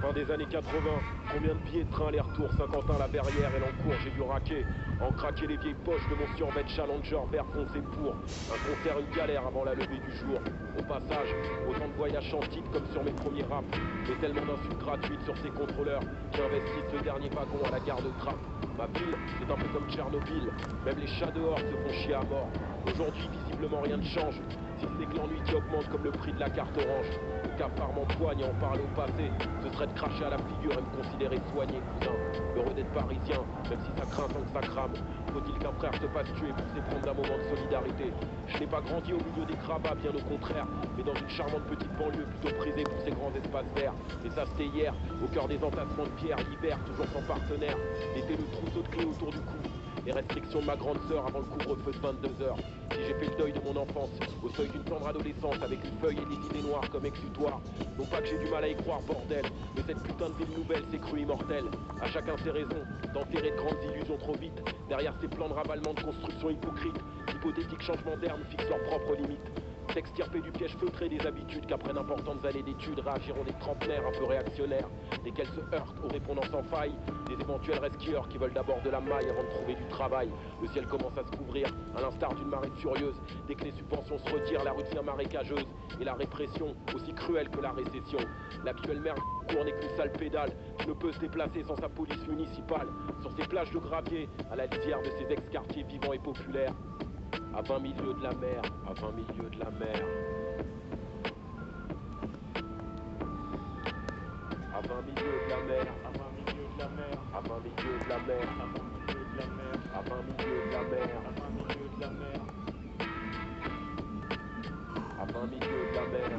Fin des années 80, combien de billets de train aller-retour Saint-Quentin-la-Verrière et l'Encourt, j'ai dû raquer. En craquer les vieilles poches de mon survêt Challenger vert foncé pour un concert, une galère avant la levée du jour. Au passage, autant de voyages en titre comme sur mes premiers raps. Mais tellement d'insultes gratuites sur ces contrôleurs qui investissent le dernier wagon à la gare de Trappes. Ma ville, c'est un peu comme Tchernobyl. Même les chats dehors se font chier à mort. Aujourd'hui, visiblement rien ne change. Si ce n'est que l'ennui qui augmente comme le prix de la carte orange. Le cafard m'empoigne et en parler au passé, ce serait de cracher à la figure et me considérer soigné, cousin. Heureux d'être parisien, même si ça craint tant que ça crame. Faut-il qu'un frère se fasse tuer pour s'éprendre d'un moment de solidarité? Je n'ai pas grandi au milieu des gravats, bien au contraire, mais dans une charmante petite banlieue plutôt prisée pour ses grands espaces verts. Et ça c'était hier, au cœur des entassements de pierre, l'hiver toujours sans partenaire. L'été le trousseau de clés autour du cou. Les restrictions de ma grande sœur avant le couvre-feu de 22h. Si j'ai fait le deuil de mon enfance, au seuil d'une tendre adolescence, avec une feuille et des idées noires comme exutoire. Non pas que j'ai du mal à y croire, bordel, mais cette putain de ville nouvelle s'est crue immortelle. À chacun ses raisons, d'enterrer de grandes illusions trop vite. Derrière ces plans de ravalement de construction hypocrite, d'hypothétiques changements d'air nous fixent leurs propres limites. S'extirper du piège feutré des habitudes qu'après d'importantes années d'études réagiront des trentenaires un peu réactionnaires, desquels se heurtent aux répondances sans faille, des éventuels rescueurs qui veulent d'abord de la maille avant de trouver du travail. Le ciel commence à se couvrir, à l'instar d'une marée furieuse. Dès que les subventions se retirent, la rue devient marécageuse. Et la répression, aussi cruelle que la récession. L'actuelle maire court n'est qu'une sale pédale qui ne peut se déplacer sans sa police municipale. Sur ces plages de gravier, à la lisière de ces ex-quartiers vivants et populaires. À 20 milieux de la mer, à 20 milieux de la mer. À 20 milieux de la mer, à 20 milieux de la mer, à 20 milieux de la mer, à 20 milieux de la mer, à 20 milieux de la mer, à 20 milieux de la mer, à 20 milieux de la mer,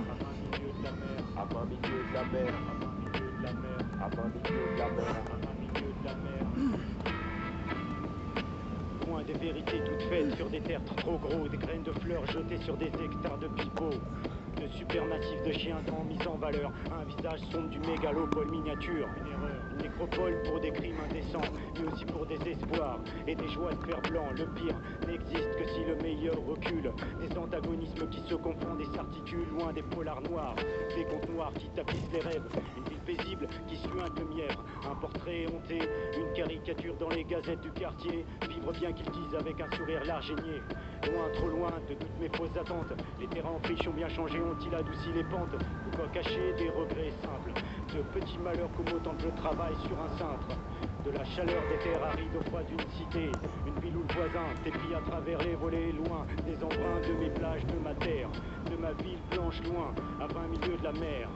à 20 milieux de la mer, à 20 milieux de la mer, à 20 milieux de la mer, à 20 milieux de la mer, à 20 milieux de la mer. Loin des vérités toutes faites sur des tertres trop gros, des graines de fleurs jetées sur des hectares de pipeaux. De supermassifs de chiens dents mis en valeur, un visage sombre du mégalopole miniature. Une erreur, une nécropole pour des crimes indécents, mais aussi pour des espoirs et des joies de fer blanc. Le pire n'existe que si le meilleur recule. Des antagonismes qui se confondent et s'articulent loin des polars noirs, des contes noirs qui tapissent les rêves. Une ville paisible qui suinte le mièvre, un portrait honté, une caricature dans les gazettes du quartier. Vivre bien qu'ils disent avec un sourire large et niais. Loin, trop loin de toutes mes fausses attentes. Les terrains en friche ont bien changé, ont-ils adouci les pentes? De quoi cacher des regrets simples, de petits malheurs comme autant de travail sur un cintre. De la chaleur des terres arides au froid d'une cité. Une ville où le voisin t'épie à travers les volets, loin des embruns de mes plages, de ma terre, de ma ville blanche loin, à 20 milieux de la mer.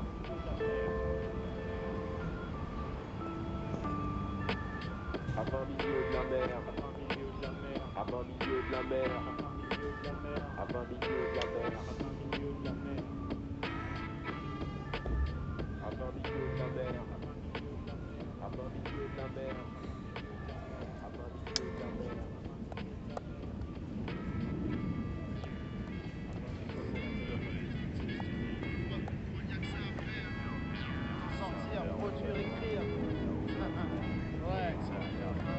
à 20 milieux de la mer, À 20 milieux de la mer, à 20 milieux de la mer, à 20 milieux de la mer, à 20 milieux de la mer, à 20 milieux de la mer, à 20 milieux de la mer, à 20 milieux de la mer, à 20 milieux de la mer, à 20 milieux de la mer. Sortir, produire, écrire. Ouais.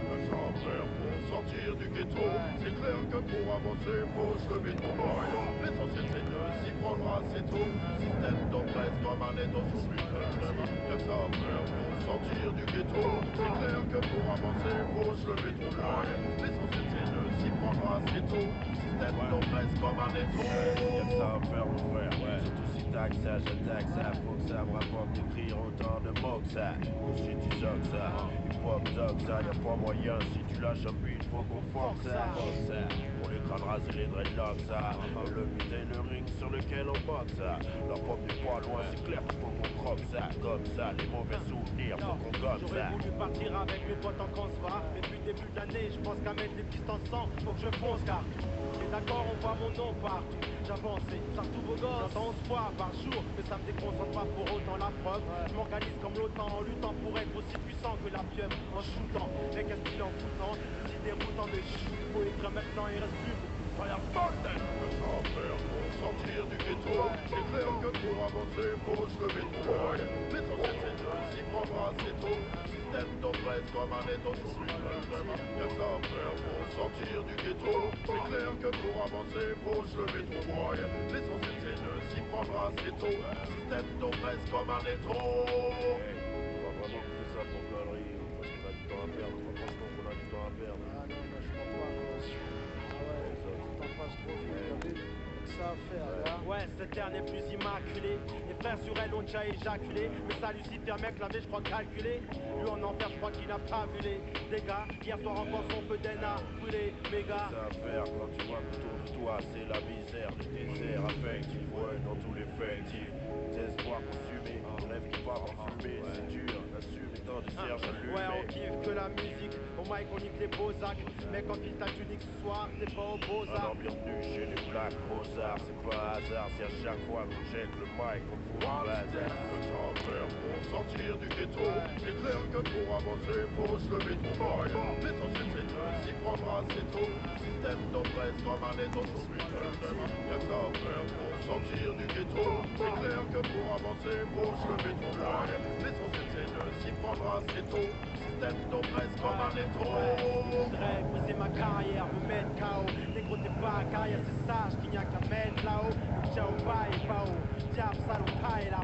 Le faire pour sortir du ghetto. C'est clair que pour avancer, faut se lever de boy. L'essentiel c'est de s'y prendre assez tôt. Système d'oppresse comme un étau sous le le faire pour sortir du ghetto. C'est clair que pour avancer, faut se lever de boy. L'essentiel c'est de s'y prendre assez tôt. Système d'oppresse comme un étau. Y'a que ça à faire mon frère, surtout si t'as que ça, j'attaque ça. Faut que ça me rapporte d'écrire autant de mots que ça. Ou si tu choques ça, hip-hop talk ça, y'a pas moyen. Si tu lâches un beat, faut qu'on force ça. Pour les crânes rasés, les dreadlocks ça. Et le putain de ring sur lequel on boxe ça. La pop n'est pas loin, c'est clair qu'il faut qu'on croque ça. Comme ça, les mauvais souvenirs, faut qu'on gomme J'aurais ça. voulu partir avec mes potes en concert, mais depuis le début de l'année, je pense qu'à mettre les pistes ensemble, faut que je fonce car les accords, on voit mon nom partout. J'avance et ça tous vos gosses. J'entends 11 fois par jour, mais ça me déconcentre pas pour autant la preuve. Je m'organise comme l'OTAN en luttant pour être aussi puissant que la pieuvre. En shootant, mais qu'est-ce qu'il en foutant? Si déroutant, mais faut écrire maintenant, il reste plus beaucoup. Fire bordel. Le faire pour sortir du ghetto. C'est clair que pour avancer, faut se lever de boy. L'essentiel c'est de s'y prendre assez tôt. Système d'oppresse comme un étau sous le y'a que ça à faire pour sortir du ghetto. C'est clair que pour avancer, faut se lever de boy. L'essentiel c'est de s'y prendre assez tôt. Système d'oppresse comme un étau. conneries ou parce qu'on a du temps à perdre. Franchement qu'on a du temps à perdre. Ah non, moi je crois pas quoi. Ah ouais, Les autres. le temps passe trop vite, t'as vu? Y'a que ça à faire, là. Ouais, cette terre n'est plus immaculée. Les frères sur elle ont déjà éjaculé. Mais ça lucide un mec l'avait, je crois, calculé. Lui en enfer, je crois qu'il n'a pas vu les dégâts. Hier soir encore son feu d'Ena brûlé, méga. Ça à faire quand tu vois qu'autour de toi c'est la misère, les déserts affectifs, ouais, dans tous les effectifs. Des espoirs consumés, des rêves qui partent en fumée, c'est dur d'assumer tant de cierges allumés. Ouais, on kiffe que la musique. Au mic, on nique les beaux-acs. Mais quand il t'a tunique ce soir, t'es pas au beaux-arts. Alors bienvenue chez les Black Mozart, c'est pas un hasard, c'est à chaque fois qu'on check le mic, on fout le bazar. Le temps à faire pour sortir du ghetto. C'est clair que pour avancer, faut se lever trop fort. L'essentiel c'est de s'y prendre assez tôt. Système d'oppresse comme un étau sous putain. Y'a que ça à faire pour sortir du ghetto. C'est clair que pour avancer, faut se lever trop fort. L'essentiel c'est de s'y prendre assez tôt. Système d'oppresse comme un étau. Voudrais briser ma carrière, me mettre KO. Négro, t'es pas à carrière, c'est sage qu'il n'y a qu'à mettre là-haut. Donc ciao, bye, bao. Diable, salon, taille là.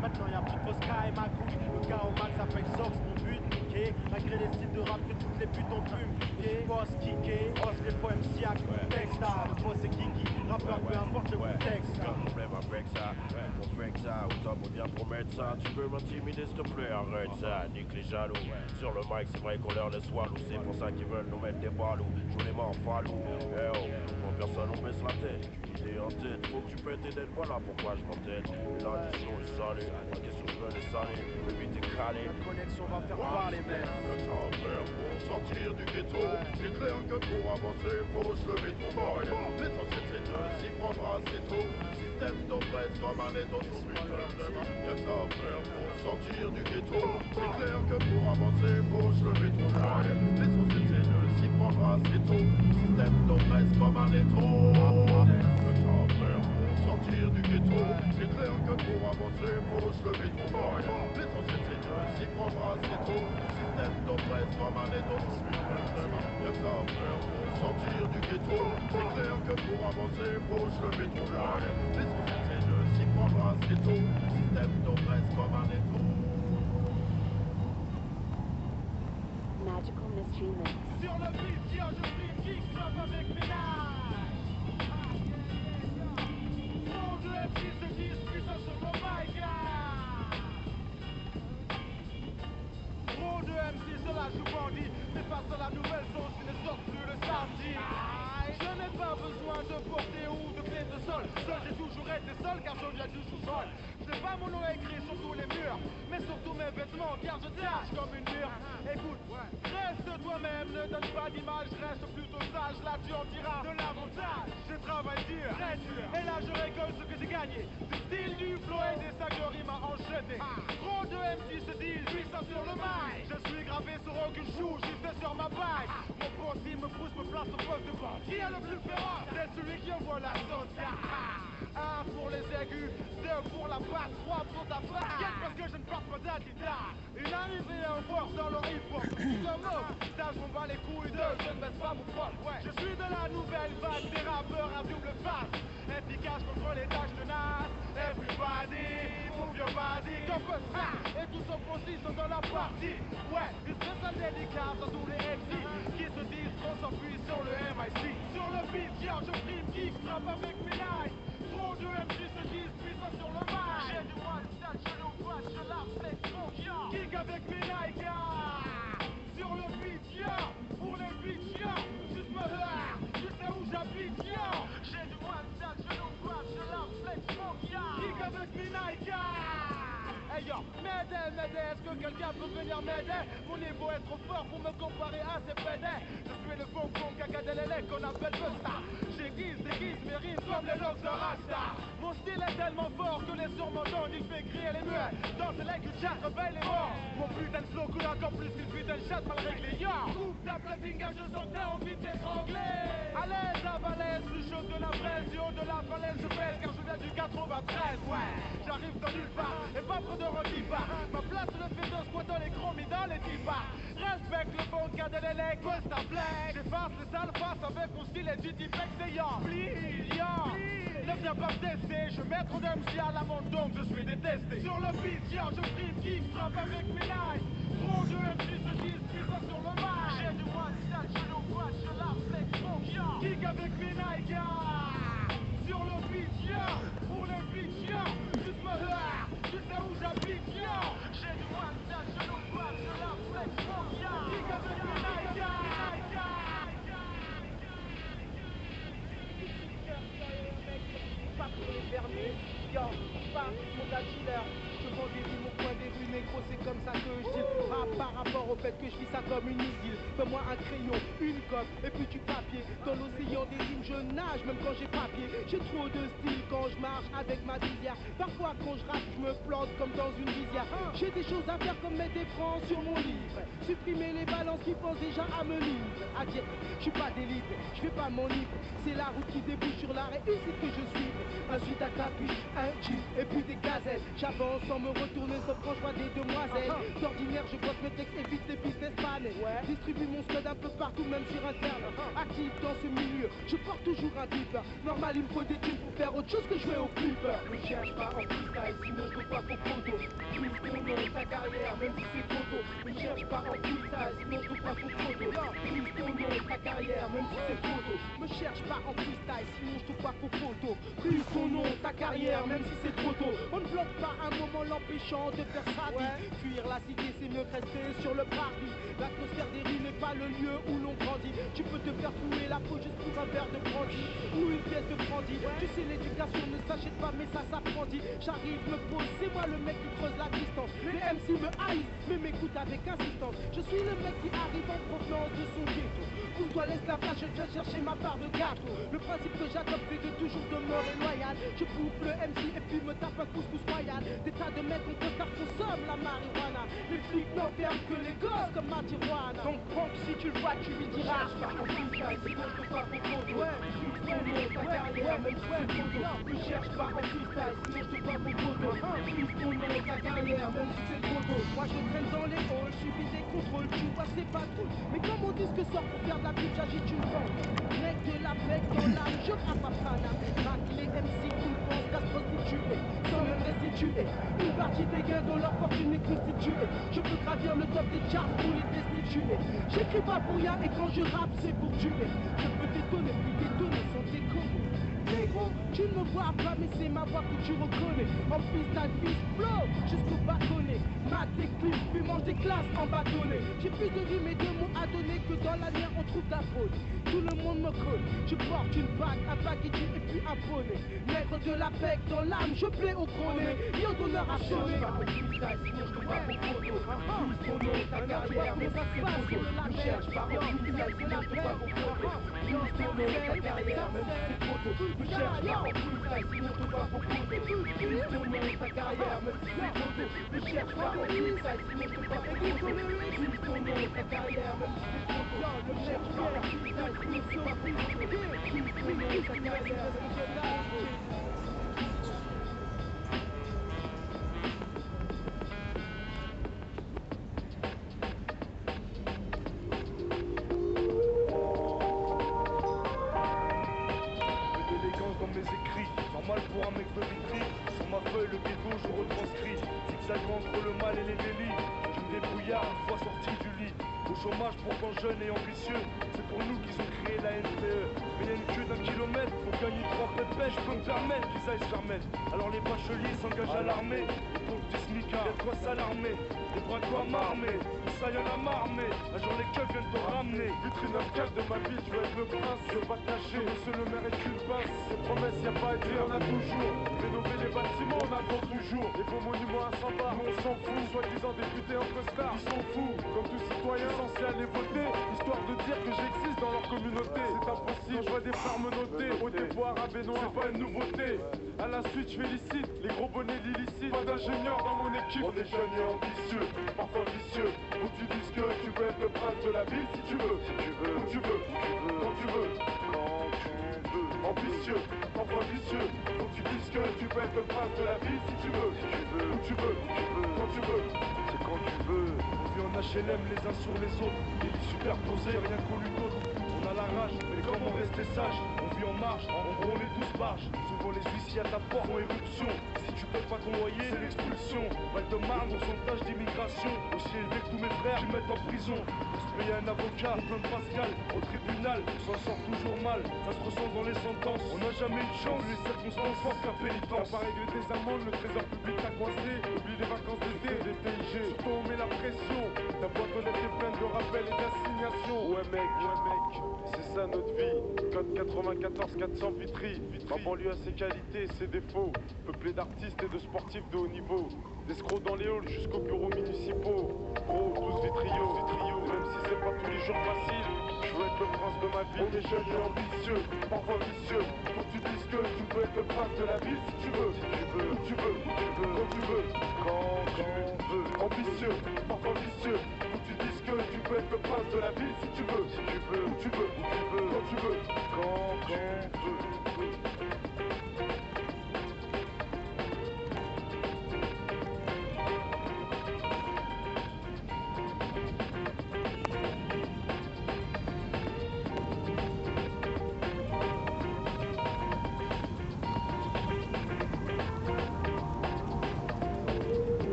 Maintenant y'a plus de fausse caille, ma couille. Le gars au max s'appelle Sox, mon but niqué. Malgré les styles de rap que toutes les putes ont pu me piquer. Boss kické, boss les poèmes siac. Texta, le boss c'est Kiki. Rappeur, peu importe le contexte. Aucun problème avec ça, on fait que ça, autant pour bien promettre ça. Tu veux m'intimider s'il te plaît, arrête ça, nique les jaloux. Sur le mic, c'est vrai qu'on leur laisse walou, c'est pour ça qu'ils veulent nous mettre des balous. Joue les mains en falou, eh oh, quand personne on baisse la tête. Idée en tête, faut que tu pètes tes dettes, voilà pourquoi je m'entête. L'addition est salée, la question je veux les saler, le beat est calé. La connexion va faire parler, mec. Le temps à faire pour sortir du ghetto. C'est clair que pour avancer, faut se lever trop fort. L'essentiel c'est de s'y prendre assez tôt. Système d'oppresse comme un étau sous putain. Y'a que ça à faire pour sortir du ghetto. C'est clair que pour avancer, faut se lever trop fort. L'essentiel c'est de s'y prendre assez tôt. Système d'oppresse comme un étau. Le temps à faire pour sortir du ghetto. C'est clair que pour avancer, faut se lever trop fort. L'essentiel c'est de s'y prendre assez tôt. Système d'oppresse comme un étau sous putain. Y'a que ça à faire pour sortir du ghetto. C'est clair que pour avancer, faut se lever trop fort. L'essentiel c'est de s'y prendre assez tôt. Système d'oppresse comme un étau. Magical Mystery Mix. Sur le beat, yo, je suis kick, frappe avec mes nages. Mon de MC se disent puissant sur le mic. Trop de MC se la joue bandit, mais face à la nouvelle sauce qui ne sort plus le samedi. Je n'ai pas besoin de porter ou de clé de sol. Seul j'ai toujours été seul car je viens du sous-sol. Je n'ai pas mon nom écrit sur tous les murs, mais surtout mes vêtements car je tâche comme une mûre. Écoute, reste toi-même, ne donne pas d'image, reste plutôt sage, là tu en tiras de l'avantage. Je travaille dur, très dur, et là je récolte ce que j'ai gagné. Du style, du flow et des sacs de rimes à enchaîner. Trop de MC se disent puissant sur le mic. Je suis gravé sur aucune chou, juste sur ma bague. Mon profil me pousse, me place au poste de bord. Qui est le plus féroce? C'est celui qui envoie la sauce. Un pour les aigus, deux pour la basse, trois pour ta face. Quête parce que je ne porte pas d'Adidas. Une arrivée en force dans le hip-hop. Comme l'homme, ça je m'en bats les couilles de, je ne baisse pas mon poil. Je suis de la nouvelle vague des rappeurs à double face. Efficace contre les tâches de nas. Everybody, move your body, comme ça. Et tous en position dans la partie. Ouais, une spéciale délicate à tous les MC qui se disent qu'on s'appuie sur le MIC. Sur le beat, yo, je prime, kick, frappe avec mes knives. Trop de MC se disent puissants sur le mic. J'ai du one style, je le vois, je la flex, mon yo. Kick avec mes Nike, sur le beat, yo. Pour les beats, yo. Juste me heure, tu sais où j'habite, yo. J'ai du one style, je le vois, je la flex, mon yo. Kick avec mes Nike. Hey yo, m'aider, est-ce que quelqu'un peut venir m'aider? Mon niveau est trop fort pour me comparer à ces pédés. Je suis le bon caca de l'élec qu'on appelle Busta. J'aiguise, déguise mes rimes comme les locks de Rasta. Mon style est tellement fort que les sourds m'entendent, il fait crier les muets. Dans ce leg du chat, réveille les morts. Mon putain de flow coule encore plus qu'une putain de chatte mal réglée, yo. Coupe ta platine, je sens que t'as envie de t'étrangler. À l'aise, à balèze, plus chaud que la braise. Du haut de la falaise, je pèse car je viens du 93, ouais. J'arrive dans nulle part, et pas trop de rediva. Ma place le fait de squat dans les chromies, dans les divas. Respecte le bon cas de l'élec, Busta Flex. J'efface les sales faces avec mon style et du defect, c'est yo. Please, yo. Ne viens pas me tester, je mets trop d'MC à l'avant donc je suis détesté. Sur le beat, yo, je frime, kick, frappe avec mes knives. Trop de MC se disent puissants sur le mic. J'ai du one style, je le vois, je la flex, donc yo. Kick avec mes Nike, yo. Sur le beat, yo. Pour le beat, yo. Juste me heure, tu sais où j'habite, yo. J'ai du one style, je le vois, je la flex, donc yo. Kick avec mes Nike, yo. Pas pour les fermer, yo, pas mon gars dealer. Je vends des rimes au coin des rues, négro, c'est comme ça que je dis. Par rapport au fait que je vis ça comme une idylle. Fais-moi un crayon, une gomme et puis du papier. Dans l'océan des rimes, je nage, même quand j'ai papier. J'ai trop de style quand je marche avec ma visière. Parfois quand je rappe, je me plante comme dans une visière. J'ai des choses à faire comme mettre des francs sur mon livre. Supprimer les balances qui pensent déjà à me livrer. À dire, je suis pas délivré, je vais pas m'enivrer. C'est la route qui débouche sur la réussite que je suis. Ensuite un capuche, un jeep et puis des gazelles. J'avance sans me retourner, sauf quand je vois des demoiselles. D'ordinaire, je bosse mes textes, évite les business panés. Distribue mon scud un peu partout, même sur internet. Actif dans ce milieu, je porte toujours un bip. Normal, il me faut des thunes pour faire autre chose que jouer au flipper. Ne cherche pas en freestyle, sinon je veux pas pour photo. Plus ton nom, ta carrière, même si c'est trop tôt. Ne cherche pas en freestyle, sinon je veux pas pour photo. Plus ton nom, ta carrière, même si c'est trop tôt. Me cherche pas en freestyle, sinon je te pas pour photo. Plus ton nom, ta carrière, même si c'est trop tôt. On ne bloque pas un moment l'empêchant de faire sa vie. Fuir la cité, c'est mieux que rester sur le parvis. L'atmosphère des rues n'est pas le lieu où l'on grandit. Tu peux te faire flouer la peau juste pour un verre de brandy ou une pièce de brandy. Tu sais, l'éducation ne s'achète pas, mais ça s'apprendit. J'arrive, me pose, c'est moi le mec qui creuse la distance. Les MC me haïssent, mais m'écoutent avec insistance. Je suis le mec qui arrive en provenance de son ghetto. Pousse-toi, laisse la place, je viens chercher ma part de gâteau. Le principe que j'adopte est de toujours demeurer loyal. Je bouffe le MC et puis me tape un couscous royal. Des tas de mecs en costard consomment la marijuana. Les flics n'enferment que les gosses comme marijuana. Donc Franck, si tu le vois, tu lui diras. Je pars en freestyle, sinon je te pas pour photo. Plus ton nom, ta carrière, même si c'est photo. Ne cherche pas en freestyle, sinon je te pas pour photo. Plus ton nom, ta carrière, même si c'est photo. Moi je traîne dans les halls, suivi des contrôles, tu vois c'est pas drôle. Mais comme mon disque sort pour faire de la pub, j'agite une bande. Mec de la bec dans l'âme, je rappe à Paname. Rack les MC, ils pensent qu'à se prostituer, sans même restituer. Une partie des gains dont leur fortune est constituée. Je peux gravir le top des charts pour les destituer. J'écris pas pour rien et quand je rappe c'est pour tuer. Je peux détonner, puis détonner sans déconner. Négro, tu ne me vois pas mais c'est ma voix que tu reconnais. En freestyle, fils flow, jusqu'au bâtonnet. Mat des clips, puis mange des classes en bâtonnet. J'ai plus de rimes et de mots à donner que dans la mienne on trouve la fraude. Tout le monde me colle, je porte une bague, un baguette et puis un bonnet. Nègre de la bec dans l'âme, je plais au gros nez. Yo d'honneur à sonner. Sinon je te vois pour photo. Plus ton nom, ta carrière, mais ça c'est photo. Ne cherche pas en freestyle, sinon je te vois pour photo. Plus ton nom, ta carrière, même si c'est photo. Ne cherche pas en freestyle, sinon je te vois pour photo. Plus ton nom, ta carrière, même si c'est photo. Ne cherche pas en freestyle, sinon je te vois pour photo. Plus ton nom, ta carrière, même si c'est photo. Ne cherche pas en freestyle, sinon je te vois pour photo. Plus ton nom, ta carrière, même si c'est photo. Dans mes écrits, normal pour un mec de Vitry. Sur ma feuille le ghetto je retranscris. Zigzagant entre le mal et les délits. Je me débrouillard une fois sorti du lit. Au chômage pourtant jeune et ambitieux. C'est pour nous qu'ils ont créé la NPE. Mais y'a une queue d'1 kilomètre. Faut gagner 3 pépèches. Je peux me permettre qu'ils aillent se faire mettre. Alors les bacheliers s'engagent à l'armée. Et pour du smicards, y'a de quoi s'alarmer. Des bras quoi m'armer. Tout ça y'en a marmé. Un jour les keufs viennent te ramener. Vitrine 9-4 de ma vie, tu veux être le prince. Je veux pas te lâcher, monsieur le maire est une pince. Ces promesses y'a pas à dire, on a toujours. Rénover les bâtiments, on attend toujours. Les faux monuments à 100 bars, nous on s'en fout. Soi-disant députés en costard, ils sont fous. Comme tout citoyen censé aller voter, histoire de dire que j'existe dans leur communauté. C'est impossible, quand je vois des frères me noter. Au dépôt arabe et noir, c'est pas une nouveauté. À la suite, je félicite les gros bonnets d'illicite. Pas d'ingénieurs dans mon équipe. On est jeunes et ambitieux, parfois vicieux. Où tu dis que tu veux être le prince de la ville si tu veux. Où tu veux, quand tu veux. Ambitieux, parfois vicieux. Où tu dis que tu veux être le prince de la ville si tu veux. Où tu veux, quand tu veux. C'est quand tu veux. On vit en HLM les uns sur les autres, des lits superposés, rien connu d'autre. On a la rage, mais comment rester sage? On vit en marche, en gros on est tous barges. Souvent les huissiers à ta porte font éruption. Si tu payes pas ton loyer, c'est l'expulsion. Val-de-Marne, pourcentage d'immigration aussi élevé que tous mes frères qui mettent en prison. Pour se payer un avocat, plein de Pascal, au tribunal, on s'en sort toujours mal. Ça se ressent dans les sentences, on n'a jamais eu de chance. Les circonstances forcent la pénitence. T'as pas réglé tes amendes, le trésor public t'a coincé. Oublie les vacances d'été, des TIG. Surtout on met la pression. Ta boîte aux lettres est pleine de rappels et d'assignations. Ouais mec, c'est ça notre vie. Code 94 400 Vitry. Ma banlieue a ses qualités et ses défauts. Peuplé d'artistes et de sportifs de haut niveau. D'escrocs dans les halls jusqu'aux bureaux municipaux. Gros, tous vitriaux. Même si c'est pas tous les jours facile, je veux être le prince de ma ville. On est jeunes et ambitieux, parfois vicieux. Faut que tu dises que tu peux être le prince de la ville si tu veux. Si tu veux, Où tu veux, quand tu veux. quand tu veux. Ambitieux, parfois vicieux. Faut que tu dises que tu peux être le prince de la ville si tu veux. Si tu veux, Où tu veux, quand tu veux. quand tu veux.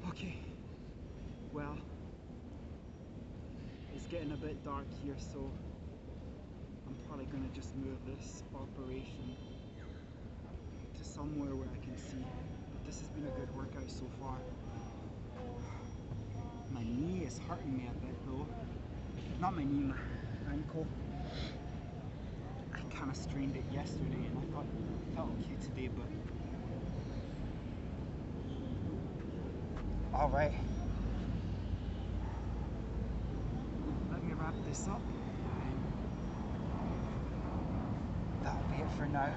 Okay, well, it's getting a bit dark here, so I'm probably gonna just move this operation to somewhere where I can see. But this has been a good workout so far. My knee is hurting me a bit though. Not my knee, my ankle. I kind of strained it yesterday and I thought it felt okay today, but alright. Let me wrap this up. That'll be it for now.